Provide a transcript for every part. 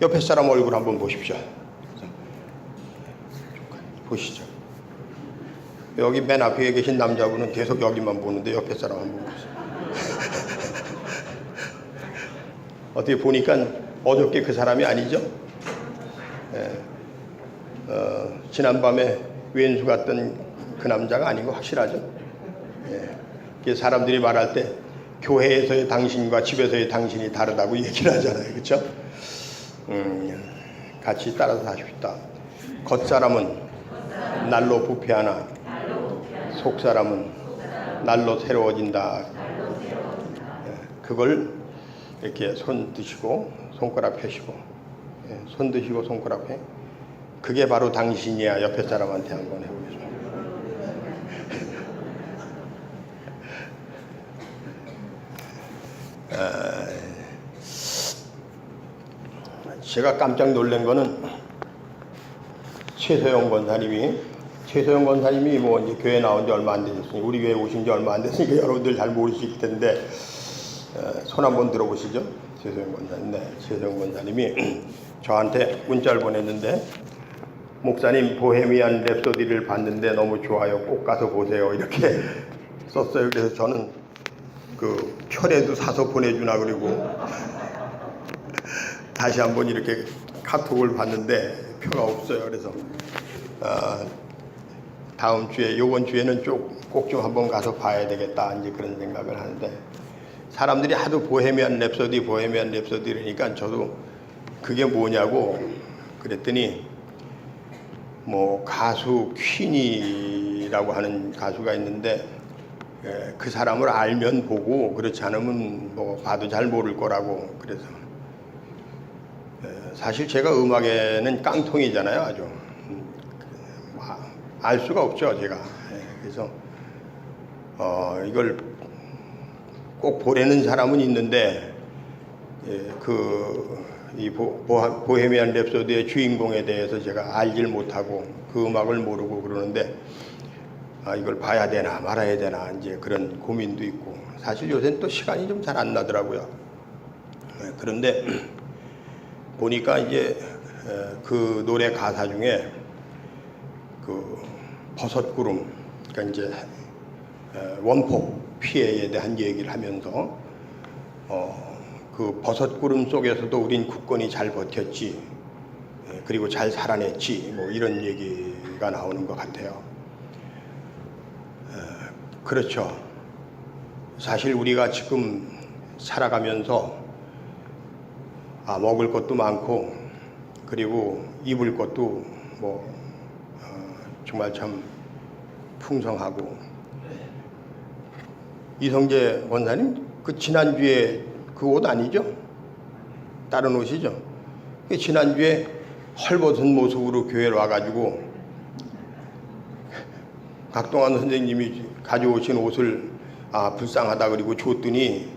옆에 사람 얼굴 한번 보십시오. 보시죠. 여기 맨 앞에 계신 남자분은 계속 여기만 보는데 옆에 사람 한번 보세요. 어떻게 보니까 어저께 그 사람이 아니죠? 지난밤에 왼수 같던 그 남자가 아닌 거 확실하죠? 사람들이 말할 때 교회에서의 당신과 집에서의 당신이 다르다고 얘기를 하잖아요. 그렇죠? 같이 따라서 하십시다. 겉사람은 날로 부패하나 속사람은 날로 새로워진다. 그걸 이렇게 손 드시고 손가락 펴시고, 손 드시고 손가락 펴. 그게 바로 당신이야. 옆에 사람한테 한번 해보겠습니다. 제가 깜짝 놀란 거는 최소영 권사님이 뭐 이제 교회 나온 지 얼마 안 되셨으니, 우리 교회 오신 지 얼마 안 됐으니까 여러분들 잘 모르실 텐데, 손 한번 들어보시죠. 최소영 권사님. 네, 최소영 권사님이 저한테 문자를 보냈는데, 목사님 보헤미안 랩소디를 봤는데 너무 좋아요. 꼭 가서 보세요. 이렇게 썼어요. 그래서 저는 그 표라도 사서 보내주나 그리고 다시 한번 이렇게 카톡을 봤는데 표가 없어요. 그래서 다음 주에, 요번 주에는 꼭 좀 한번 가서 봐야 되겠다, 이제 그런 생각을 하는데, 사람들이 하도 보헤미안 랩소디 그러니까 저도 그게 뭐냐고 그랬더니, 뭐 가수 퀸이라고 하는 가수가 있는데, 그 사람을 알면 보고 그렇지 않으면 뭐 봐도 잘 모를 거라고. 그래서 사실 제가 음악에는 깡통이잖아요. 아주 알 수가 없죠, 제가. 그래서 이걸 꼭 보려는 사람은 있는데, 이 보헤미안 랩소디의 주인공에 대해서 제가 알질 못하고 그 음악을 모르고 그러는데, 이걸 봐야 되나 말아야 되나 이제 그런 고민도 있고, 사실 요새는 또 시간이 좀 잘 안 나더라고요. 그런데 보니까 이제 그 노래 가사 중에 그 버섯구름, 그러니까 이제 원폭 피해에 대한 얘기를 하면서 그 버섯구름 속에서도 우린 굳건히 잘 버텼지, 그리고 잘 살아냈지, 뭐 이런 얘기가 나오는 것 같아요. 그렇죠. 사실 우리가 지금 살아가면서 먹을 것도 많고, 그리고 입을 것도 뭐 정말 참 풍성하고. 이성재 권사님, 그 지난주에 그 옷 아니죠? 다른 옷이죠? 지난주에 헐벗은 모습으로 교회를 와가지고 각동환 선생님이 가져오신 옷을 불쌍하다 그리고 줬더니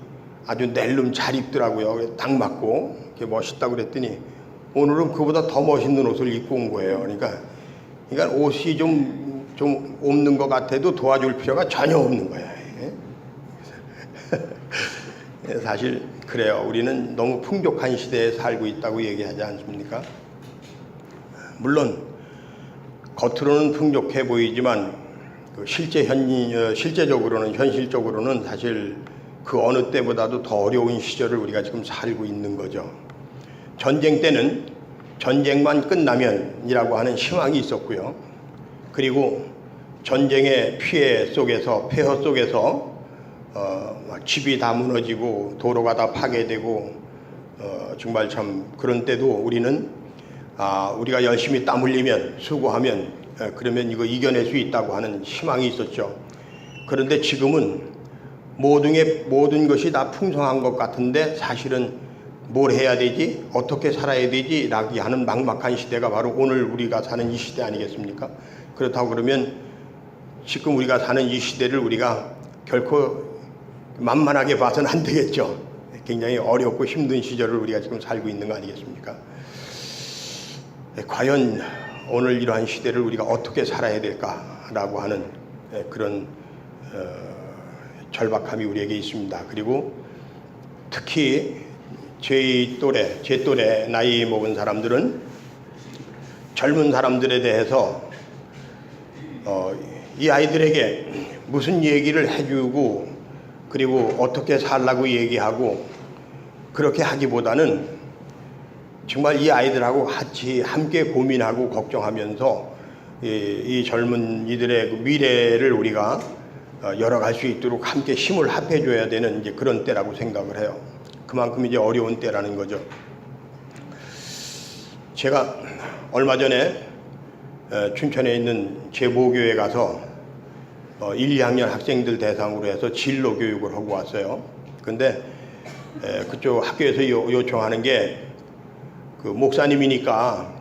아주 낼름 잘 입더라고요. 딱 맞고 멋있다고 그랬더니 오늘은 그보다 더 멋있는 옷을 입고 온 거예요. 그러니까 옷이 좀 없는 것 같아도 도와줄 필요가 전혀 없는 거야. 사실 그래요. 우리는 너무 풍족한 시대에 살고 있다고 얘기하지 않습니까? 물론 겉으로는 풍족해 보이지만 실제적으로는, 현실적으로는 사실 그 어느 때보다도 더 어려운 시절을 우리가 지금 살고 있는 거죠. 전쟁 때는 전쟁만 끝나면이라고 하는 희망이 있었고요. 그리고 전쟁의 피해 속에서, 폐허 속에서 집이 다 무너지고 도로가 다 파괴되고, 정말 참 그런 때도 우리는 우리가 열심히 땀 흘리면, 수고하면, 그러면 이거 이겨낼 수 있다고 하는 희망이 있었죠. 그런데 지금은 모든 것이 다 풍성한 것 같은데 사실은 뭘 해야 되지? 어떻게 살아야 되지? 라고 하는 막막한 시대가 바로 오늘 우리가 사는 이 시대 아니겠습니까? 그렇다고 그러면 지금 우리가 사는 이 시대를 우리가 결코 만만하게 봐서는 안 되겠죠. 굉장히 어렵고 힘든 시절을 우리가 지금 살고 있는 거 아니겠습니까? 과연 오늘 이러한 시대를 우리가 어떻게 살아야 될까라고 하는 그런 절박함이 우리에게 있습니다. 그리고 특히 제 또래 나이 먹은 사람들은 젊은 사람들에 대해서 이 아이들에게 무슨 얘기를 해주고 그리고 어떻게 살라고 얘기하고 그렇게 하기보다는 정말 이 아이들하고 같이 함께 고민하고 걱정하면서 이 젊은 이들의 그 미래를 우리가 열어갈 수 있도록 함께 힘을 합해줘야 되는 이제 그런 때라고 생각을 해요. 그만큼 이제 어려운 때라는 거죠. 제가 얼마 전에 춘천에 있는 제 모교에 가서 1, 2학년 학생들 대상으로 해서 진로 교육을 하고 왔어요. 근데 그쪽 학교에서 요청하는 게 그 목사님이니까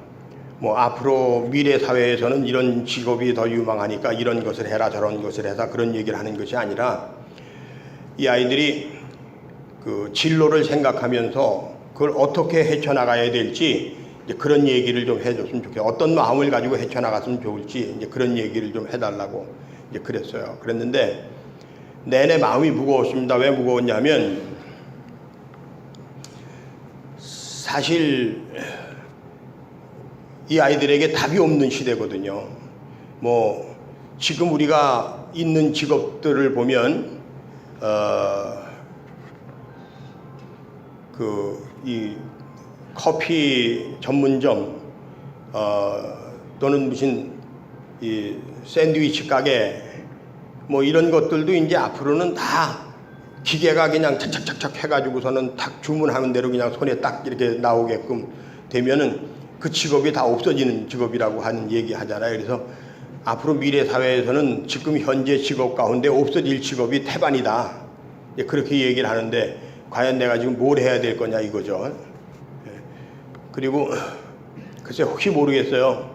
뭐 앞으로 미래 사회에서는 이런 직업이 더 유망하니까 이런 것을 해라 저런 것을 해라 그런 얘기를 하는 것이 아니라 이 아이들이 그 진로를 생각하면서 그걸 어떻게 헤쳐나가야 될지 이제 그런 얘기를 좀 해줬으면 좋겠어요. 어떤 마음을 가지고 헤쳐나갔으면 좋을지 이제 그런 얘기를 좀 해달라고 이제 그랬어요. 그랬는데 내내 마음이 무거웠습니다. 왜 무거웠냐면 사실 이 아이들에게 답이 없는 시대거든요. 뭐 지금 우리가 있는 직업들을 보면 이 커피 전문점 또는 무슨 이 샌드위치 가게 뭐 이런 것들도 이제 앞으로는 다 기계가 그냥 착착착착 해가지고서는 딱 주문하는 대로 그냥 손에 딱 이렇게 나오게끔 되면은 그 직업이 다 없어지는 직업이라고 하는 얘기 하잖아요. 그래서 앞으로 미래 사회에서는 지금 현재 직업 가운데 없어질 직업이 태반이다. 그렇게 얘기를 하는데 과연 내가 지금 뭘 해야 될 거냐 이거죠. 그리고 글쎄 혹시 모르겠어요.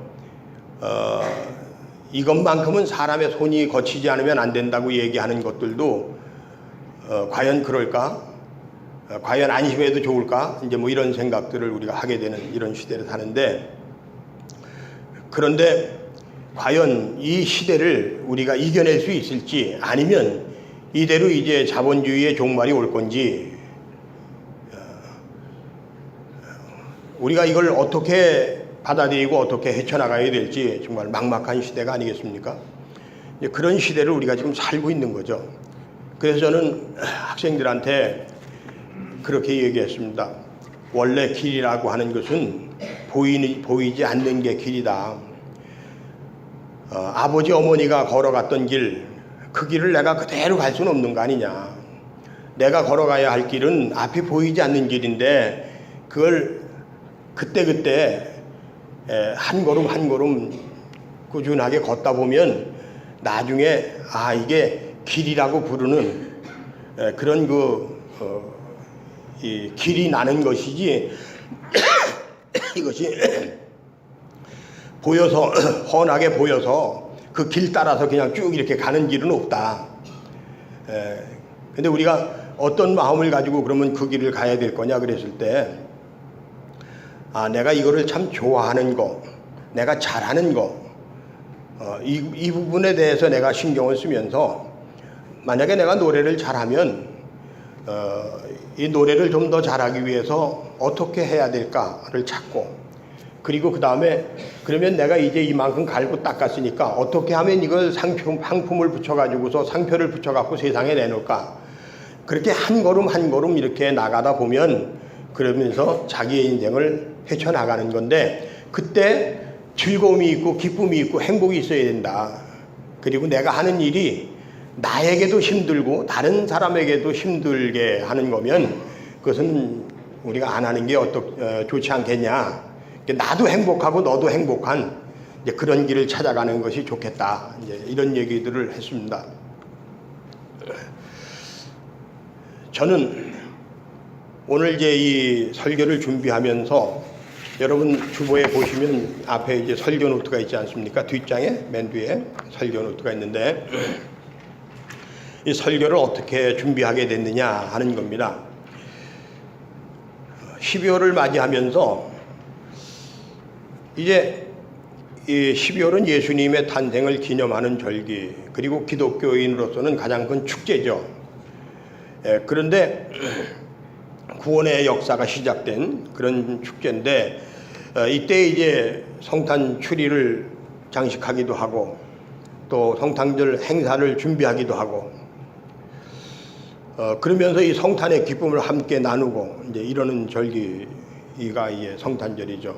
이것만큼은 사람의 손이 거치지 않으면 안 된다고 얘기하는 것들도 과연 그럴까? 과연 안심해도 좋을까? 이제 뭐 이런 생각들을 우리가 하게 되는 이런 시대를 사는데, 그런데 과연 이 시대를 우리가 이겨낼 수 있을지, 아니면 이대로 이제 자본주의의 종말이 올 건지, 우리가 이걸 어떻게 받아들이고 어떻게 헤쳐나가야 될지 정말 막막한 시대가 아니겠습니까? 그런 시대를 우리가 지금 살고 있는 거죠. 그래서 저는 학생들한테 그렇게 얘기했습니다. 원래 길이라고 하는 것은 보이지 않는 게 길이다. 아버지 어머니가 걸어갔던 길, 그 길을 내가 그대로 갈 수는 없는 거 아니냐. 내가 걸어가야 할 길은 앞이 보이지 않는 길인데 그걸 그때그때 한 걸음 한 걸음 꾸준하게 걷다 보면 나중에 이게 길이라고 부르는 그런 이 길이 나는 것이지 이것이 보여서 훤하게 보여서 그 길 따라서 그냥 쭉 이렇게 가는 길은 없다. 근데 우리가 어떤 마음을 가지고 그러면 그 길을 가야 될 거냐 그랬을 때, 내가 이거를 참 좋아하는 거, 내가 잘하는 거, 이 부분에 대해서 내가 신경을 쓰면서 만약에 내가 노래를 잘하면 이 노래를 좀 더 잘하기 위해서 어떻게 해야 될까를 찾고, 그리고 그 다음에 그러면 내가 이제 이만큼 갈고 닦았으니까 어떻게 하면 이걸 상품을 붙여가지고서 상표를 붙여갖고 세상에 내놓을까. 그렇게 한 걸음 한 걸음 이렇게 나가다 보면 그러면서 자기의 인생을 헤쳐나가는 건데, 그때 즐거움이 있고 기쁨이 있고 행복이 있어야 된다. 그리고 내가 하는 일이 나에게도 힘들고 다른 사람에게도 힘들게 하는 거면 그것은 우리가 안 하는 게 좋지 않겠냐. 나도 행복하고 너도 행복한 이제 그런 길을 찾아가는 것이 좋겠다. 이제 이런 얘기들을 했습니다. 저는 오늘 이제 이 설교를 준비하면서 여러분 주보에 보시면 앞에 이제 설교 노트가 있지 않습니까? 뒷장에 맨 뒤에 설교 노트가 있는데 이 설교를 어떻게 준비하게 됐느냐 하는 겁니다. 12월을 맞이하면서 이제 이 12월은 예수님의 탄생을 기념하는 절기, 그리고 기독교인으로서는 가장 큰 축제죠. 그런데 구원의 역사가 시작된 그런 축제인데, 이때 이제 성탄 추리를 장식하기도 하고 또 성탄절 행사를 준비하기도 하고, 그러면서 이 성탄의 기쁨을 함께 나누고 이제 이러는 절기가 이제 성탄절이죠.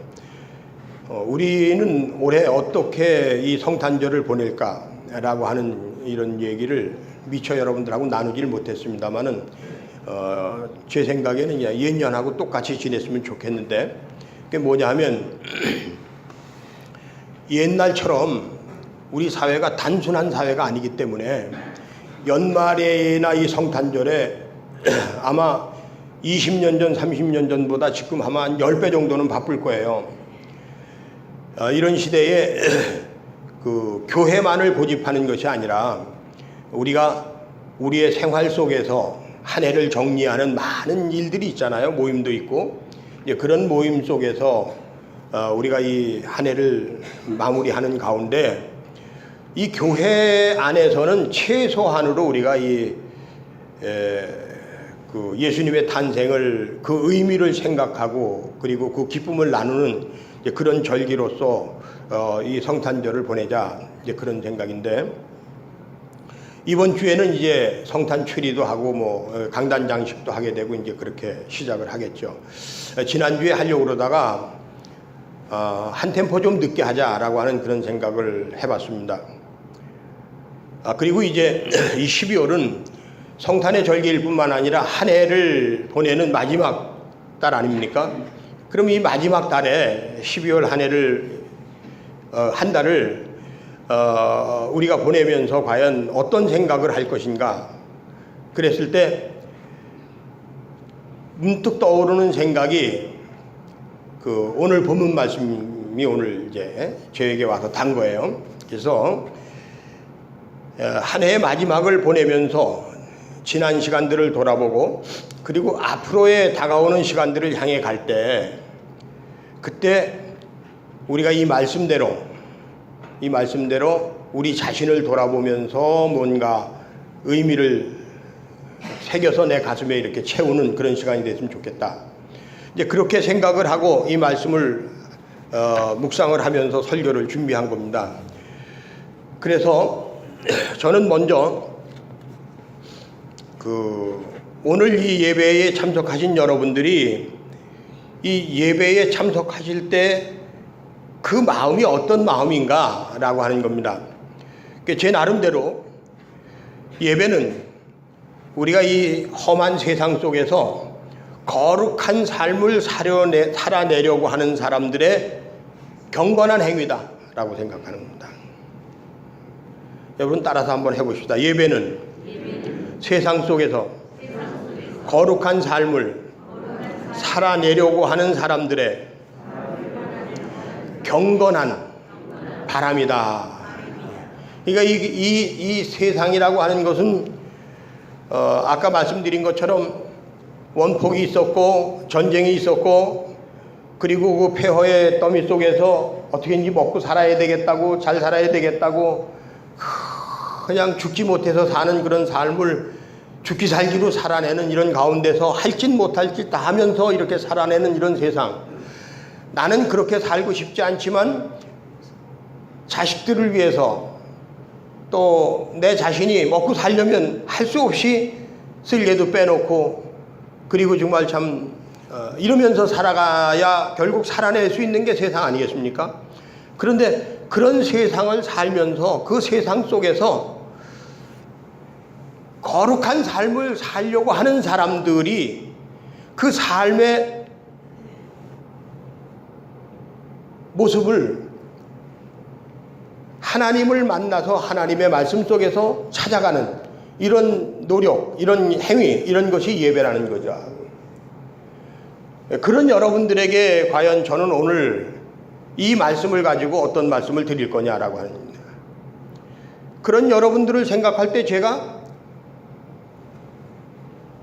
우리는 올해 어떻게 이 성탄절을 보낼까라고 하는 이런 얘기를 미처 여러분들하고 나누질 못했습니다만은, 제 생각에는 예년하고 똑같이 지냈으면 좋겠는데, 그게 뭐냐 하면 옛날처럼 우리 사회가 단순한 사회가 아니기 때문에 연말에나 이 성탄절에 아마 20년 전, 30년 전보다 지금 아마 한 10배 정도는 바쁠 거예요. 이런 시대에 그 교회만을 고집하는 것이 아니라 우리가 우리의 생활 속에서 한 해를 정리하는 많은 일들이 있잖아요. 모임도 있고, 이제 그런 모임 속에서 우리가 이 한 해를 마무리하는 가운데 이 교회 안에서는 최소한으로 우리가 그 예수님의 탄생을, 그 의미를 생각하고 그리고 그 기쁨을 나누는 이제 그런 절기로서 이 성탄절을 보내자, 이제 그런 생각인데, 이번 주에는 이제 성탄 추리도 하고 뭐 강단 장식도 하게 되고 이제 그렇게 시작을 하겠죠. 지난주에 하려고 그러다가 한 템포 좀 늦게 하자라고 하는 그런 생각을 해봤습니다. 그리고 이제 이 12월은 성탄의 절기일 뿐만 아니라 한 해를 보내는 마지막 달 아닙니까? 그럼 이 마지막 달에 12월 한 해를 한 달을 우리가 보내면서 과연 어떤 생각을 할 것인가? 그랬을 때 문득 떠오르는 생각이 그 오늘 본문 말씀이 오늘 이제 저에게 와서 단 거예요. 그래서 한 해의 마지막을 보내면서 지난 시간들을 돌아보고 그리고 앞으로의 다가오는 시간들을 향해 갈 때, 그때 우리가 이 말씀대로 우리 자신을 돌아보면서 뭔가 의미를 새겨서 내 가슴에 이렇게 채우는 그런 시간이 됐으면 좋겠다. 이제 그렇게 생각을 하고 이 말씀을 묵상을 하면서 설교를 준비한 겁니다. 그래서 저는 먼저 오늘 이 예배에 참석하신 여러분들이 이 예배에 참석하실 때 그 마음이 어떤 마음인가 라고 하는 겁니다. 제 나름대로 예배는 우리가 이 험한 세상 속에서 거룩한 삶을 살아내려고 하는 사람들의 경건한 행위다 라고 생각하는 겁니다. 여러분 따라서 한번 해봅시다. 예배는 세상 속에서 거룩한 삶을 살아내려고 하는 사람들의 경건한 바람이다. 그러니까 이 세상이라고 하는 것은 아까 말씀드린 것처럼 원폭이 있었고 전쟁이 있었고, 그리고 그 폐허의 더미 속에서 어떻게든지 먹고 살아야 되겠다고, 잘 살아야 되겠다고 그냥 죽지 못해서 사는 그런 삶을 죽기 살기로 살아내는 이런 가운데서 할 짓 못할 짓 다 하면서 이렇게 살아내는 이런 세상. 나는 그렇게 살고 싶지 않지만 자식들을 위해서 또 내 자신이 먹고 살려면 할 수 없이 쓸개도 빼놓고, 그리고 정말 참 이러면서 살아가야 결국 살아낼 수 있는 게 세상 아니겠습니까? 그런데 그런 세상을 살면서 그 세상 속에서 거룩한 삶을 살려고 하는 사람들이 그 삶의 모습을 하나님을 만나서 하나님의 말씀 속에서 찾아가는 이런 노력, 이런 행위, 이런 것이 예배라는 거죠. 그런 여러분들에게 과연 저는 오늘 이 말씀을 가지고 어떤 말씀을 드릴 거냐라고 하는 겁니다. 그런 여러분들을 생각할 때 제가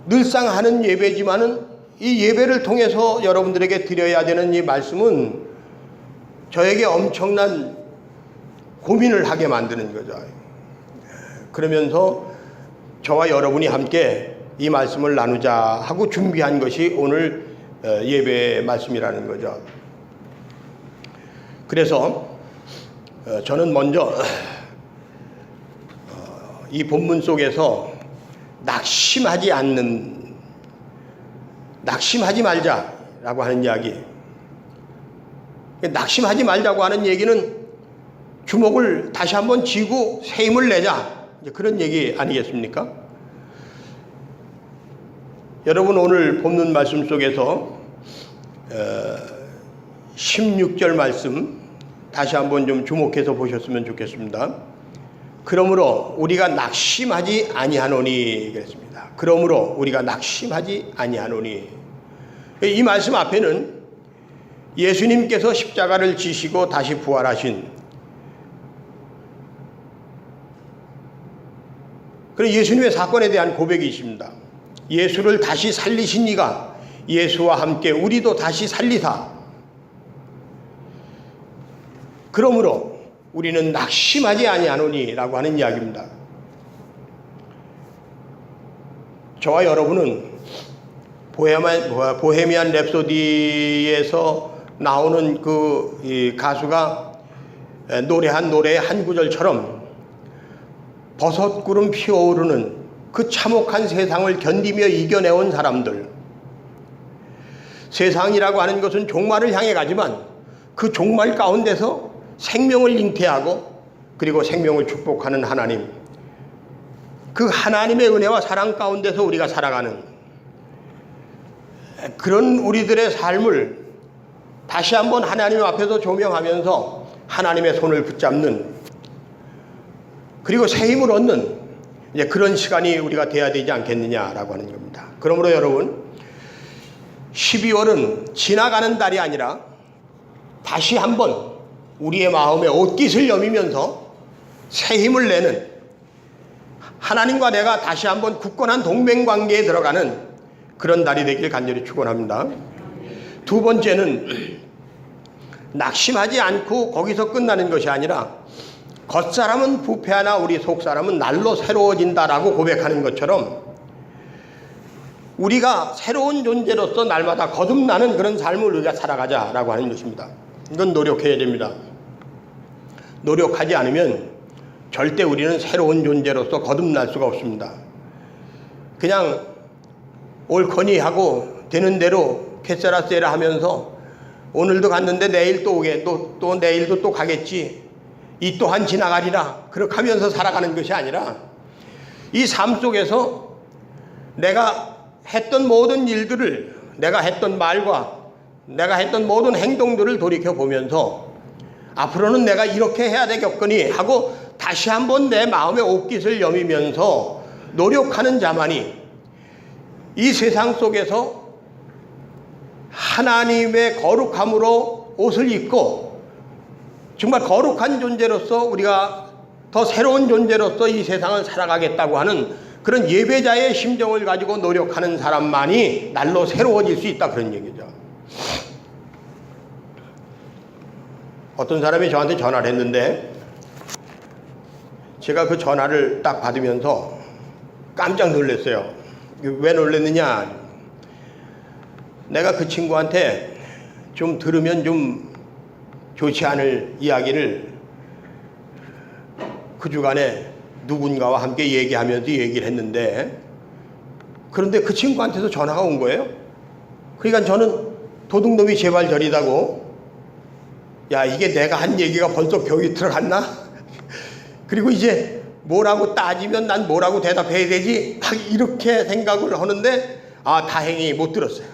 늘상 하는 예배지만은 이 예배를 통해서 여러분들에게 드려야 되는 이 말씀은 저에게 엄청난 고민을 하게 만드는 거죠. 그러면서 저와 여러분이 함께 이 말씀을 나누자 하고 준비한 것이 오늘 예배 말씀이라는 거죠. 그래서 저는 먼저 이 본문 속에서 낙심하지 말자라고 하는 이야기, 낙심하지 말자고 하는 얘기는 주먹을 다시 한번 쥐고 새 힘을 내자, 그런 얘기 아니겠습니까? 여러분, 오늘 본문 말씀 속에서 16절 말씀 다시 한번 좀 주목해서 보셨으면 좋겠습니다. 그러므로 우리가 낙심하지 아니하노니 그랬습니다. 그러므로 우리가 낙심하지 아니하노니, 이 말씀 앞에는 예수님께서 십자가를 지시고 다시 부활하신 그런 예수님의 사건에 대한 고백이 있습니다. 예수를 다시 살리신 이가 예수와 함께 우리도 다시 살리사, 그러므로 우리는 낙심하지 아니하노니 라고 하는 이야기입니다. 저와 여러분은 보헤미안 랩소디에서 나오는 그 가수가 노래한 노래의 한 구절처럼 버섯구름 피어오르는 그 참혹한 세상을 견디며 이겨내온 사람들, 세상이라고 하는 것은 종말을 향해 가지만 그 종말 가운데서 생명을 잉태하고 그리고 생명을 축복하는 하나님, 그 하나님의 은혜와 사랑 가운데서 우리가 살아가는 그런 우리들의 삶을 다시 한번 하나님 앞에서 조명하면서 하나님의 손을 붙잡는, 그리고 새 힘을 얻는 그런 시간이 우리가 돼야 되지 않겠느냐라고 하는 겁니다. 그러므로 여러분, 12월은 지나가는 달이 아니라 다시 한번 우리의 마음에 옷깃을 여미면서 새 힘을 내는, 하나님과 내가 다시 한번 굳건한 동맹관계에 들어가는 그런 달이 되길 간절히 축원합니다. 두 번째는 낙심하지 않고 거기서 끝나는 것이 아니라 겉사람은 부패하나 우리 속사람은 날로 새로워진다라고 고백하는 것처럼 우리가 새로운 존재로서 날마다 거듭나는 그런 삶을 우리가 살아가자라고 하는 것입니다. 이건 노력해야 됩니다. 노력하지 않으면 절대 우리는 새로운 존재로서 거듭날 수가 없습니다. 그냥 옳거니 하고 되는 대로 캐세라세라 하면서 오늘도 갔는데 내일 또 오게, 또 내일도 또 가겠지, 이 또한 지나가리라, 그렇게 하면서 살아가는 것이 아니라 이 삶 속에서 내가 했던 모든 일들을, 내가 했던 말과 내가 했던 모든 행동들을 돌이켜보면서 앞으로는 내가 이렇게 해야 되겠거니 하고 다시 한번 내 마음의 옷깃을 여미면서 노력하는 자만이 이 세상 속에서 하나님의 거룩함으로 옷을 입고 정말 거룩한 존재로서 우리가 더 새로운 존재로서 이 세상을 살아가겠다고 하는 그런 예배자의 심정을 가지고 노력하는 사람만이 날로 새로워질 수 있다, 그런 얘기죠. 어떤 사람이 저한테 전화를 했는데 제가 그 전화를 딱 받으면서 깜짝 놀랐어요. 왜 놀랐느냐, 내가 그 친구한테 좀 들으면 좀 좋지 않을 이야기를 그 주간에 누군가와 함께 얘기하면서 얘기를 했는데, 그런데 그 친구한테서 전화가 온 거예요. 그러니까 저는 도둑놈이 제발 저리다고, 야, 이게 내가 한 얘기가 벌써 벽이 들어갔나? 그리고 이제 뭐라고 따지면 난 뭐라고 대답해야 되지? 막 이렇게 생각을 하는데, 다행히 못 들었어요.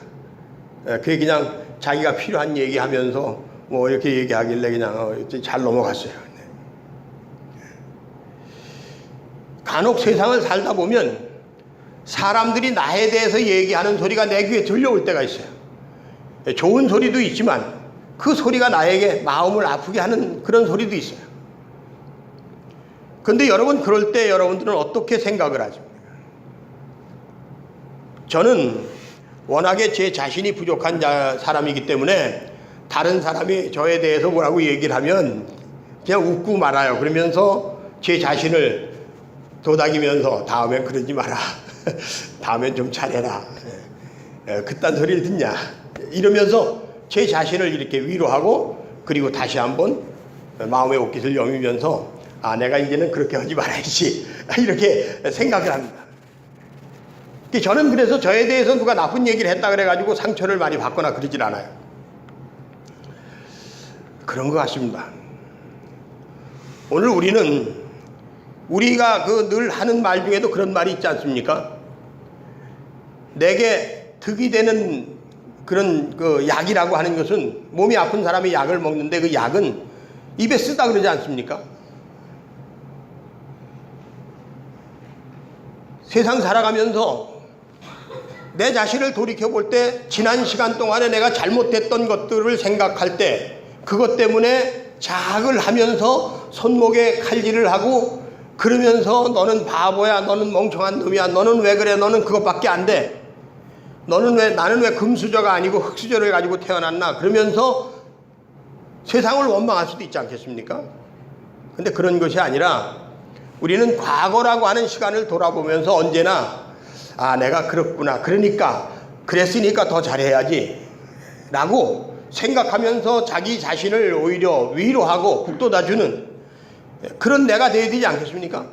그게 그냥 자기가 필요한 얘기하면서 뭐 이렇게 얘기하길래 그냥 잘 넘어갔어요. 간혹 세상을 살다 보면 사람들이 나에 대해서 얘기하는 소리가 내 귀에 들려올 때가 있어요. 좋은 소리도 있지만 그 소리가 나에게 마음을 아프게 하는 그런 소리도 있어요. 그런데 여러분, 그럴 때 여러분들은 어떻게 생각을 하십니까? 저는 워낙에 제 자신이 부족한 사람이기 때문에 다른 사람이 저에 대해서 뭐라고 얘기를 하면 그냥 웃고 말아요. 그러면서 제 자신을 도닥이면서 다음엔 그러지 마라. 다음엔 좀 잘해라. 그딴 소리를 듣냐. 이러면서 제 자신을 이렇게 위로하고, 그리고 다시 한번 마음의 옷깃을 여미면서 내가 이제는 그렇게 하지 말아야지, 이렇게 생각을 합니다. 저는 그래서 저에 대해서 누가 나쁜 얘기를 했다 그래가지고 상처를 많이 받거나 그러질 않아요. 그런 것 같습니다. 오늘 우리가 늘 하는 말 중에도 그런 말이 있지 않습니까? 내게 득이 되는 그런 약이라고 하는 것은, 몸이 아픈 사람이 약을 먹는데 그 약은 입에 쓰다 그러지 않습니까? 세상 살아가면서 내 자신을 돌이켜볼 때, 지난 시간 동안에 내가 잘못했던 것들을 생각할 때 그것 때문에 자학을 하면서 손목에 칼질을 하고, 그러면서 너는 바보야, 너는 멍청한 놈이야, 너는 왜 그래, 너는 그것밖에 안 돼, 나는 왜 금수저가 아니고 흙수저를 가지고 태어났나, 그러면서 세상을 원망할 수도 있지 않겠습니까? 근데 그런 것이 아니라 우리는 과거라고 하는 시간을 돌아보면서 언제나 내가 그렇구나, 그러니까 그랬으니까 더 잘해야지 라고 생각하면서 자기 자신을 오히려 위로하고 북돋아주는 그런 내가 되어야 되지 않겠습니까?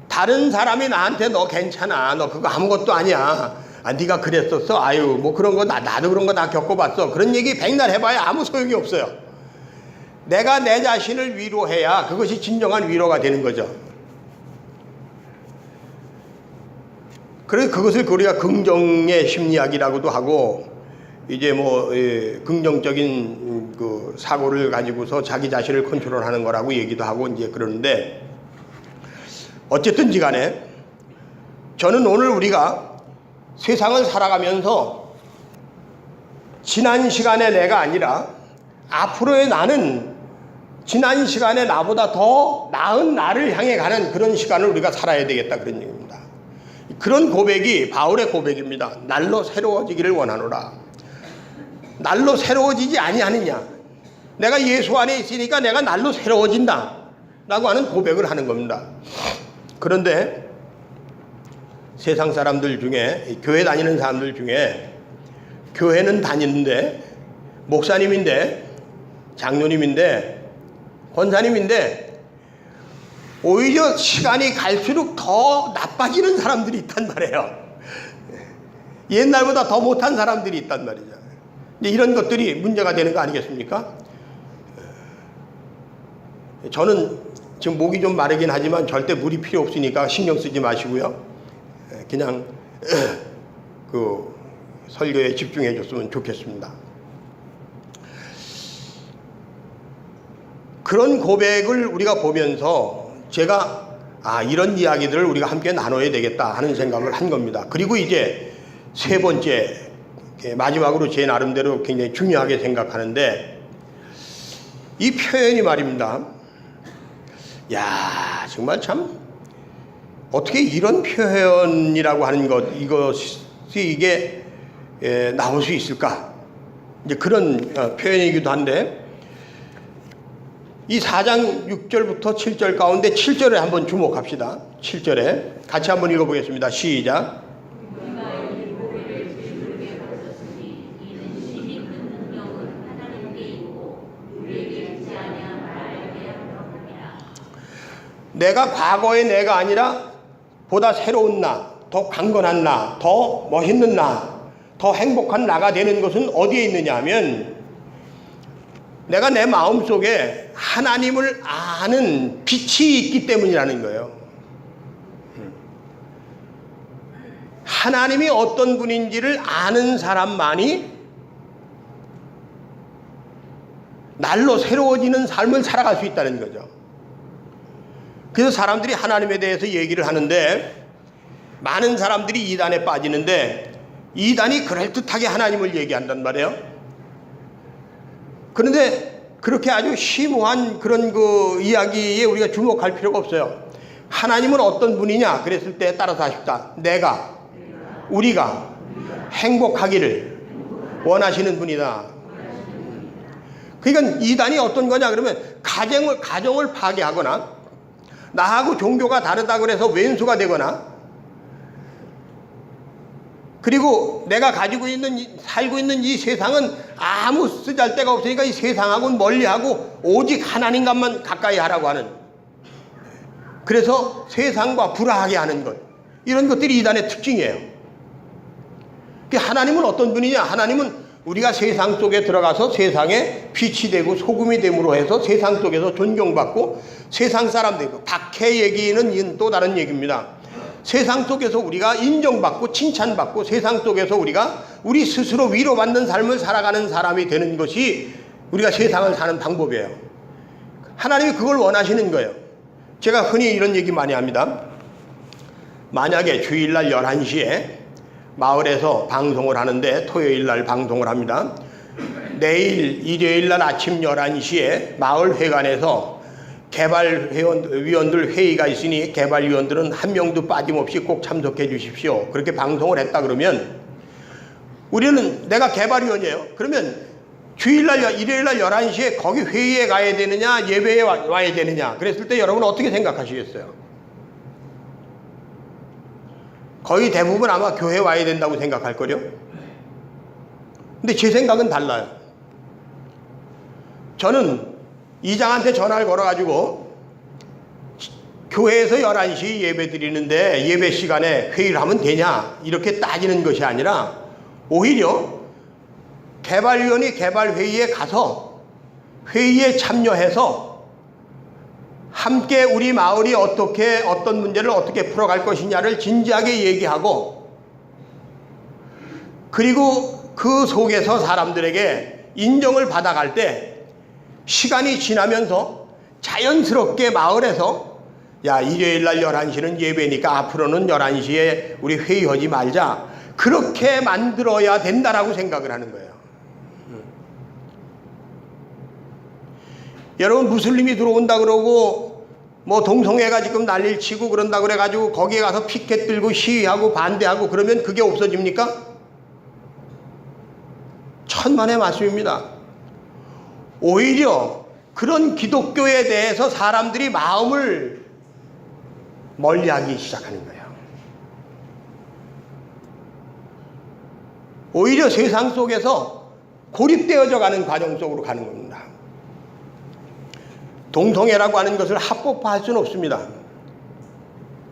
다른 사람이 나한테 너 괜찮아, 너 그거 아무것도 아니야, 네가 그랬었어, 아유 뭐 그런 거 나도 그런 거 다 겪어봤어, 그런 얘기 백날 해봐야 아무 소용이 없어요. 내가 내 자신을 위로해야 그것이 진정한 위로가 되는 거죠. 그래서 그것을 우리가 긍정의 심리학이라고도 하고, 이제 긍정적인 사고를 가지고서 자기 자신을 컨트롤하는 거라고 얘기도 하고 이제 그러는데, 어쨌든지 간에 저는 오늘 우리가 세상을 살아가면서 지난 시간의 내가 아니라 앞으로의 나는 지난 시간에 나보다 더 나은 나를 향해 가는 그런 시간을 우리가 살아야 되겠다, 그런 얘기입니다. 그런 고백이 바울의 고백입니다. 날로 새로워지기를 원하노라. 날로 새로워지지 아니하느냐, 내가 예수 안에 있으니까 내가 날로 새로워진다 라고 하는 고백을 하는 겁니다. 그런데 세상 사람들 중에, 교회 다니는 사람들 중에, 교회는 다니는데, 목사님인데, 장로님인데, 권사님인데 오히려 시간이 갈수록 더 나빠지는 사람들이 있단 말이에요. 옛날보다 더 못한 사람들이 있단 말이죠. 이런 것들이 문제가 되는 거 아니겠습니까? 저는 지금 목이 좀 마르긴 하지만 절대 물이 필요 없으니까 신경 쓰지 마시고요. 그냥 설교에 집중해 줬으면 좋겠습니다. 그런 고백을 우리가 보면서 제가 이런 이야기들을 우리가 함께 나눠야 되겠다 하는 생각을 한 겁니다. 그리고 이제 세 번째, 마지막으로 제 나름대로 굉장히 중요하게 생각하는데, 이 표현이 말입니다. 정말 참 어떻게 이런 표현이라고 하는 이것이 이게 나올 수 있을까, 이제 그런 표현이기도 한데, 이 4장 6절부터 7절 가운데 7절에 한번 주목합시다. 7절에 같이 한번 읽어보겠습니다. 시작. 내가 과거의 내가 아니라 보다 새로운 나, 더 강건한 나, 더 멋있는 나, 더 행복한 나가 되는 것은 어디에 있느냐 하면, 내가 내 마음속에 하나님을 아는 빛이 있기 때문이라는 거예요. 하나님이 어떤 분인지를 아는 사람만이 날로 새로워지는 삶을 살아갈 수 있다는 거죠. 그래서 사람들이 하나님에 대해서 얘기를 하는데, 많은 사람들이 이단에 빠지는데, 이단이 그럴듯하게 하나님을 얘기한단 말이에요. 그런데 그렇게 아주 심오한 그런 이야기에 우리가 주목할 필요가 없어요. 하나님은 어떤 분이냐 그랬을 때 따라서 하십시다. 우리가 행복하기를 원하시는 분이다. 그러니까 이단이 어떤 거냐 그러면, 가정을 파괴하거나, 나하고 종교가 다르다고 해서 왼수가 되거나, 그리고 내가 가지고 있는 살고 있는 이 세상은 아무 쓰잘데가 없으니까 이 세상하고는 멀리하고 오직 하나님과만 가까이 하라고 하는, 그래서 세상과 불화하게 하는 것, 이런 것들이 이단의 특징이에요. 하나님은 어떤 분이냐? 하나님은 우리가 세상 속에 들어가서 세상에 빛이 되고 소금이 됨으로 해서 세상 속에서 존경받고 세상 사람들, 박해 얘기는 또 다른 얘기입니다. 세상 속에서 우리가 인정받고 칭찬받고 세상 속에서 우리가 우리 스스로 위로받는 삶을 살아가는 사람이 되는 것이 우리가 세상을 사는 방법이에요. 하나님이 그걸 원하시는 거예요. 제가 흔히 이런 얘기 많이 합니다. 만약에 주일날 11시에 마을에서 방송을 하는데 토요일날 방송을 합니다. 내일 일요일날 아침 11시에 마을 회관에서 개발위원들 회의가 있으니 개발위원들은 한 명도 빠짐없이 꼭 참석해 주십시오. 그렇게 방송을 했다 그러면 우리는, 내가 개발위원이에요. 그러면 주일날 일요일날 11시에 거기 회의에 가야 되느냐 예배에 와야 되느냐 그랬을 때 여러분은 어떻게 생각하시겠어요? 거의 대부분 아마 교회 와야 된다고 생각할 거요. 근데 제 생각은 달라요. 저는 이장한테 전화를 걸어가지고 교회에서 11시 예배 드리는데 예배 시간에 회의를 하면 되냐 이렇게 따지는 것이 아니라 오히려 개발위원이 개발회의에 가서 회의에 참여해서 함께 우리 마을이 어떤 문제를 어떻게 풀어갈 것이냐를 진지하게 얘기하고, 그리고 그 속에서 사람들에게 인정을 받아갈 때 시간이 지나면서 자연스럽게 마을에서 야, 일요일날 11시는 예배니까 앞으로는 11시에 우리 회의하지 말자, 그렇게 만들어야 된다라고 생각을 하는 거예요. 여러분, 무슬림이 들어온다 그러고 뭐 동성애가 지금 난리를 치고 그런다 그래가지고 거기에 가서 피켓 들고 시위하고 반대하고 그러면 그게 없어집니까? 천만의 말씀입니다. 오히려 그런 기독교에 대해서 사람들이 마음을 멀리하기 시작하는 거예요. 오히려 세상 속에서 고립되어져 가는 과정 속으로 가는 겁니다. 동성애라고 하는 것을 합법화할 수는 없습니다.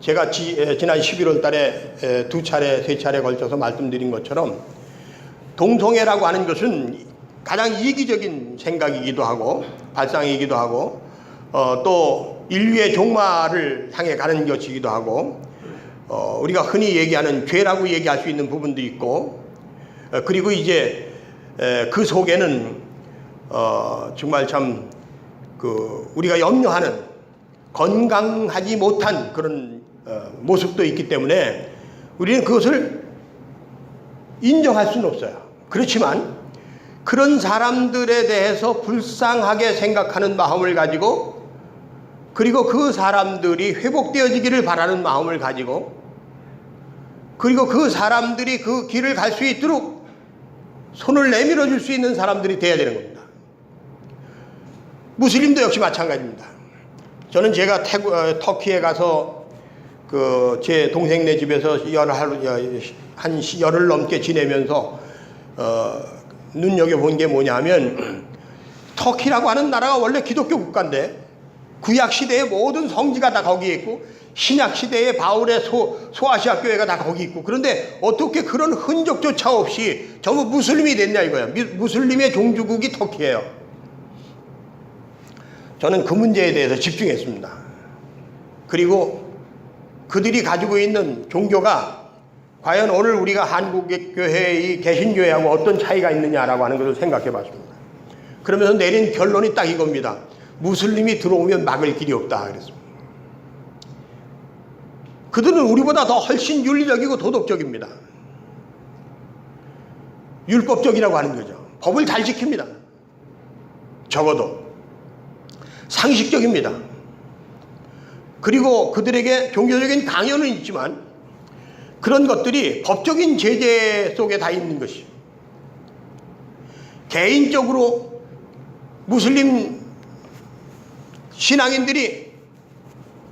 제가 지난 11월 달에 2차례, 3차례 걸쳐서 말씀드린 것처럼 동성애라고 하는 것은 가장 이기적인 생각이기도 하고 발상이기도 하고 또 인류의 종말을 향해 가는 것이기도 하고 우리가 흔히 얘기하는 죄라고 얘기할 수 있는 부분도 있고 그리고 이제 그 속에는 정말 참 우리가 염려하는 건강하지 못한 그런 모습도 있기 때문에 우리는 그것을 인정할 수는 없어요. 그렇지만 그런 사람들에 대해서 불쌍하게 생각하는 마음을 가지고 그리고 그 사람들이 회복되어지기를 바라는 마음을 가지고 그리고 그 사람들이 그 길을 갈 수 있도록 손을 내밀어 줄 수 있는 사람들이 돼야 되는 겁니다. 무슬림도 역시 마찬가지입니다. 저는 제가 터키에 가서 제 동생네 집에서 한 열흘 넘게 지내면서 눈여겨본 게 뭐냐면 터키라고 하는 나라가 원래 기독교 국가인데 구약시대의 모든 성지가 다 거기에 있고 신약시대의 바울의 소아시아 교회가 다 거기 있고 그런데 어떻게 그런 흔적조차 없이 전부 무슬림이 됐냐 이거야. 무슬림의 종주국이 터키예요. 저는 그 문제에 대해서 집중했습니다. 그리고 그들이 가지고 있는 종교가 과연 오늘 우리가 한국의 교회의 개신교회하고 어떤 차이가 있느냐라고 하는 것을 생각해 봤습니다. 그러면서 내린 결론이 딱 이겁니다. 무슬림이 들어오면 막을 길이 없다 그랬습니다. 그들은 우리보다 더 훨씬 윤리적이고 도덕적입니다. 율법적이라고 하는 거죠. 법을 잘 지킵니다. 적어도 상식적입니다. 그리고 그들에게 종교적인 강요는 있지만 그런 것들이 법적인 제재 속에 다 있는 것이죠. 개인적으로 무슬림 신앙인들이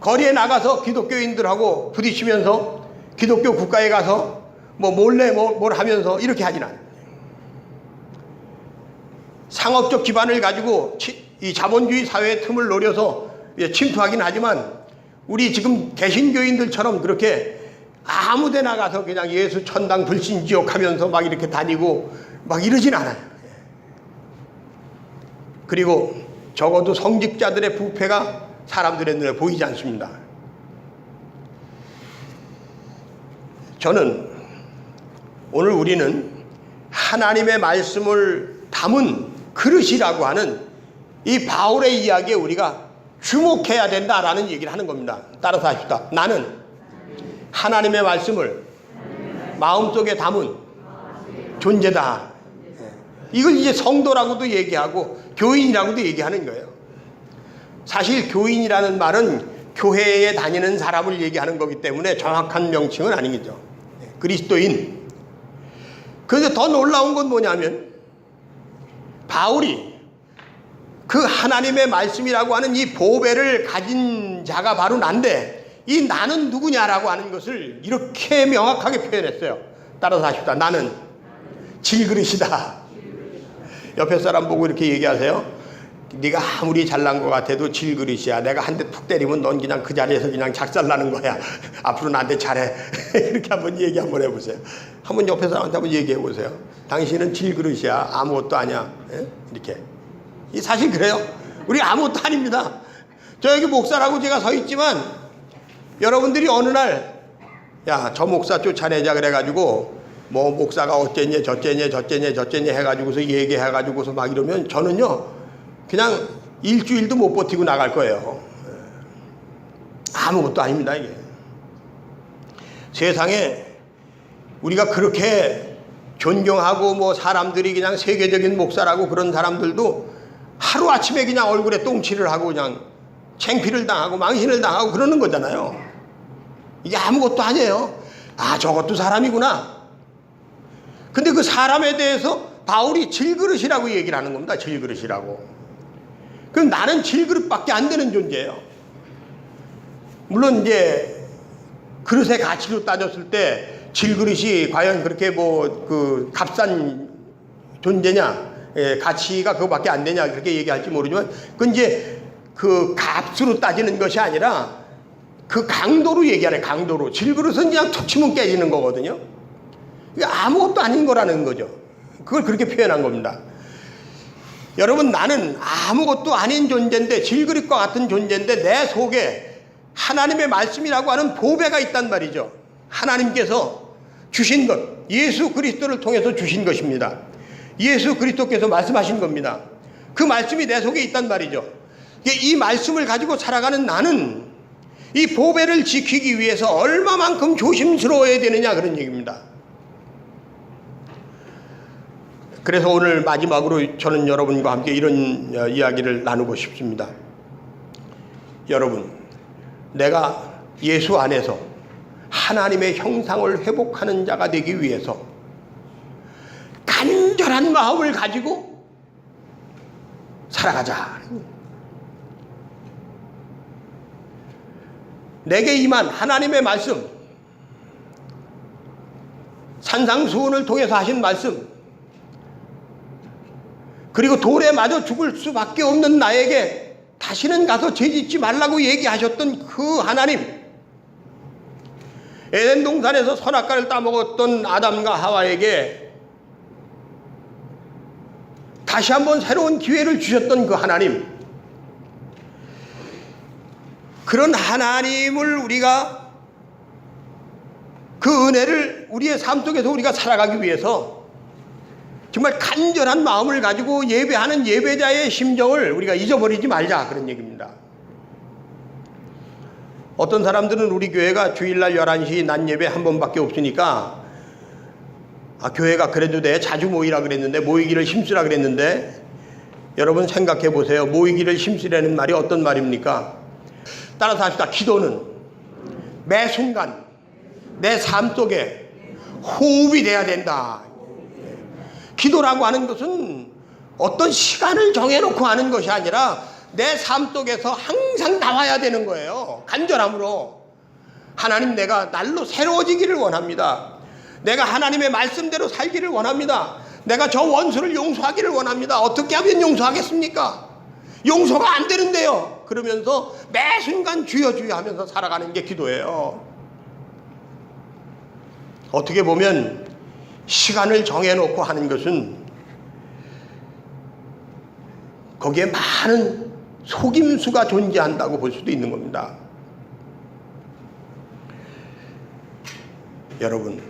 거리에 나가서 기독교인들하고 부딪히면서 기독교 국가에 가서 뭐 몰래 뭘 하면서 이렇게 하진 않아요. 상업적 기반을 가지고 이 자본주의 사회의 틈을 노려서 침투하긴 하지만 우리 지금 개신교인들처럼 그렇게 아무 데나 가서 그냥 예수 천당 불신지옥 하면서 막 이렇게 다니고 막 이러진 않아요. 그리고 적어도 성직자들의 부패가 사람들의 눈에 보이지 않습니다. 저는 오늘 우리는 하나님의 말씀을 담은 그릇이라고 하는 이 바울의 이야기에 우리가 주목해야 된다라는 얘기를 하는 겁니다. 따라서 하십시다. 나는 하나님의 말씀을 마음속에 담은 존재다. 이걸 이제 성도라고도 얘기하고 교인이라고도 얘기하는 거예요. 사실 교인이라는 말은 교회에 다니는 사람을 얘기하는 거기 때문에 정확한 명칭은 아니죠. 그리스도인. 그런데 더 놀라운 건 뭐냐면 바울이 그 하나님의 말씀이라고 하는 이 보배를 가진 자가 바로 난데 이 나는 누구냐라고 하는 것을 이렇게 명확하게 표현했어요. 따라서 하십시다. 나는 질그릇이다. 옆에 사람 보고 이렇게 얘기하세요. 네가 아무리 잘난 것 같아도 질그릇이야. 내가 한 대 툭 때리면 넌 그냥 그 자리에서 그냥 작살나는 거야. 앞으로 나한테 잘해. 이렇게 한번 얘기 한번 해보세요. 한번 옆에 사람한테 한번 얘기해 보세요. 당신은 질그릇이야. 아무것도 아니야. 이렇게. 사실 그래요. 우리 아무것도 아닙니다. 저 여기 목사라고 제가 서 있지만 여러분들이 어느 날 야, 저 목사 쫓아내자 그래가지고 뭐 목사가 어쨌냐 저쨌냐 해가지고서 얘기해가지고서 막 이러면 저는요 그냥 일주일도 못 버티고 나갈 거예요. 아무것도 아닙니다. 이게 세상에 우리가 그렇게 존경하고 뭐 사람들이 그냥 세계적인 목사라고 그런 사람들도 하루아침에 그냥 얼굴에 똥칠을 하고 그냥 창피를 당하고 망신을 당하고 그러는 거잖아요. 이게 아무것도 아니에요. 아, 저것도 사람이구나. 근데 그 사람에 대해서 바울이 질그릇이라고 얘기를 하는 겁니다. 질그릇이라고. 그럼 나는 질그릇밖에 안 되는 존재예요. 물론 이제 그릇의 가치로 따졌을 때 질그릇이 과연 그렇게 뭐 그 값싼 존재냐, 가치가 그거밖에 안 되냐 그렇게 얘기할지 모르지만 그건 이제 그 값으로 따지는 것이 아니라 그 강도로 얘기하네. 강도로. 질그릇은 그냥 툭 치면 깨지는 거거든요. 이게 아무것도 아닌 거라는 거죠. 그걸 그렇게 표현한 겁니다. 여러분, 나는 아무것도 아닌 존재인데, 질그릇과 같은 존재인데 내 속에 하나님의 말씀이라고 하는 보배가 있단 말이죠. 하나님께서 주신 것, 예수 그리스도를 통해서 주신 것입니다. 예수 그리스도께서 말씀하신 겁니다. 그 말씀이 내 속에 있단 말이죠. 이 말씀을 가지고 살아가는 나는 이 보배를 지키기 위해서 얼마만큼 조심스러워야 되느냐 그런 얘기입니다. 그래서 오늘 마지막으로 저는 여러분과 함께 이런 이야기를 나누고 싶습니다. 여러분, 내가 예수 안에서 하나님의 형상을 회복하는 자가 되기 위해서 간절한 마음을 가지고 살아가자. 내게 임한 하나님의 말씀, 산상수훈을 통해서 하신 말씀, 그리고 돌에 맞아 죽을 수밖에 없는 나에게 다시는 가서 죄짓지 말라고 얘기하셨던 그 하나님, 에덴 동산에서 선악과를 따먹었던 아담과 하와에게 다시 한번 새로운 기회를 주셨던 그 하나님, 그런 하나님을 우리가 그 은혜를 우리의 삶 속에서 우리가 살아가기 위해서 정말 간절한 마음을 가지고 예배하는 예배자의 심정을 우리가 잊어버리지 말자 그런 얘기입니다. 어떤 사람들은 우리 교회가 주일날 11시 낮 예배 한 번밖에 없으니까 교회가 그래도 돼 자주 모이라 그랬는데 모이기를 힘쓰라 그랬는데 여러분 생각해 보세요. 모이기를 힘쓰라는 말이 어떤 말입니까? 따라서 합시다. 기도는 매 순간 내 삶 속에 호흡이 돼야 된다. 기도라고 하는 것은 어떤 시간을 정해놓고 하는 것이 아니라 내 삶 속에서 항상 나와야 되는 거예요. 간절함으로. 하나님, 내가 날로 새로워지기를 원합니다. 내가 하나님의 말씀대로 살기를 원합니다. 내가 저 원수를 용서하기를 원합니다. 어떻게 하면 용서하겠습니까? 용서가 안 되는데요. 그러면서 매 순간 주여 주여 하면서 살아가는 게 기도예요. 어떻게 보면 시간을 정해놓고 하는 것은 거기에 많은 속임수가 존재한다고 볼 수도 있는 겁니다. 여러분,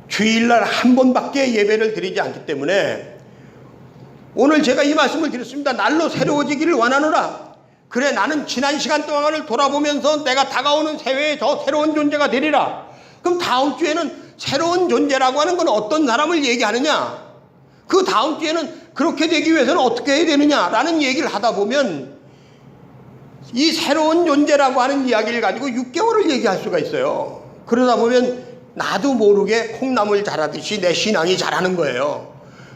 주일날 한 번밖에 예배를 드리지 않기 때문에 오늘 제가 이 말씀을 드렸습니다. 날로 새로워지기를 원하노라. 그래, 나는 지난 시간 동안을 돌아보면서 내가 다가오는 새해에 저 새로운 존재가 되리라. 그럼 다음 주에는 새로운 존재라고 하는 건 어떤 사람을 얘기하느냐? 그 다음 주에는 그렇게 되기 위해서는 어떻게 해야 되느냐라는 얘기를 하다 보면 이 새로운 존재라고 하는 이야기를 가지고 6개월을 얘기할 수가 있어요. 그러다 보면 나도 모르게 콩나물 자라듯이 내 신앙이 자라는 거예요.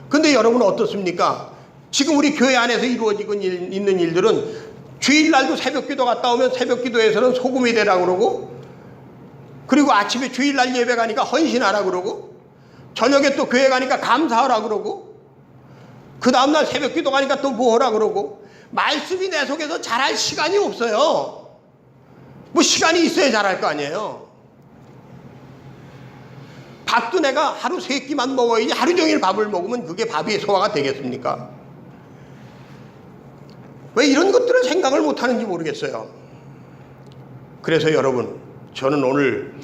근데 여러분은 어떻습니까? 지금 우리 교회 안에서 이루어지고 있는 일들은 주일날도 새벽기도 갔다 오면 새벽기도에서는 소금이 되라고 그러고, 그리고 아침에 주일날 예배 가니까 헌신하라 그러고, 저녁에 또 교회 가니까 감사하라 그러고, 그 다음날 새벽기도 가니까 또 뭐하라 그러고, 말씀이 내 속에서 자랄 시간이 없어요. 뭐 시간이 있어야 자랄 거 아니에요. 밥도 내가 하루 3끼만 먹어야지 하루 종일 밥을 먹으면 그게 밥이 소화가 되겠습니까? 왜 이런 것들을 생각을 못하는지 모르겠어요. 그래서 여러분, 저는 오늘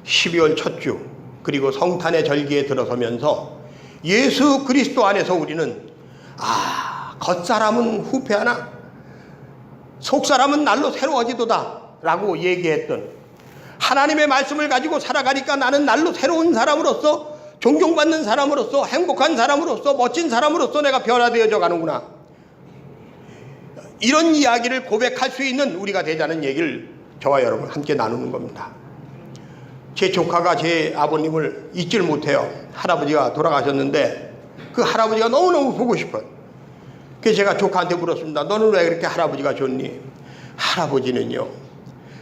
12월 첫 주 그리고 성탄의 절기에 들어서면서 예수 그리스도 안에서 우리는 겉사람은 후패하나 속사람은 날로 새로워지도다 라고 얘기했던 하나님의 말씀을 가지고 살아가니까 나는 날로 새로운 사람으로서, 존경받는 사람으로서, 행복한 사람으로서, 멋진 사람으로서 내가 변화되어져 가는구나. 이런 이야기를 고백할 수 있는 우리가 되자는 얘기를 저와 여러분 함께 나누는 겁니다. 제 조카가 제 아버님을 잊질 못해요. 할아버지가 돌아가셨는데 그 할아버지가 너무너무 보고 싶어요. 그래서 제가 조카한테 물었습니다. 너는 왜 그렇게 할아버지가 좋니? 할아버지는요,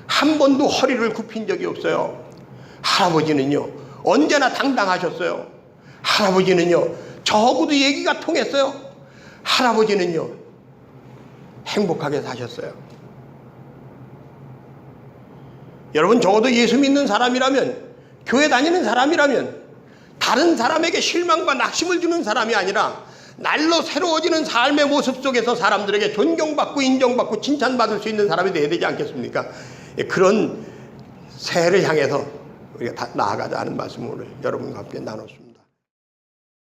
한 번도 허리를 굽힌 적이 없어요. 할아버지는요, 언제나 당당하셨어요. 할아버지는요, 저하고도 얘기가 통했어요. 할아버지는요, 행복하게 사셨어요. 여러분, 적어도 예수 믿는 사람이라면, 교회 다니는 사람이라면, 다른 사람에게 실망과 낙심을 주는 사람이 아니라 날로 새로워지는 삶의 모습 속에서 사람들에게 존경받고 인정받고 칭찬받을 수 있는 사람이 되어야 되지 않겠습니까? 그런 새해를 향해서 우리가 다 나아가자 하는 말씀을 오늘 여러분과 함께 나눴습니다.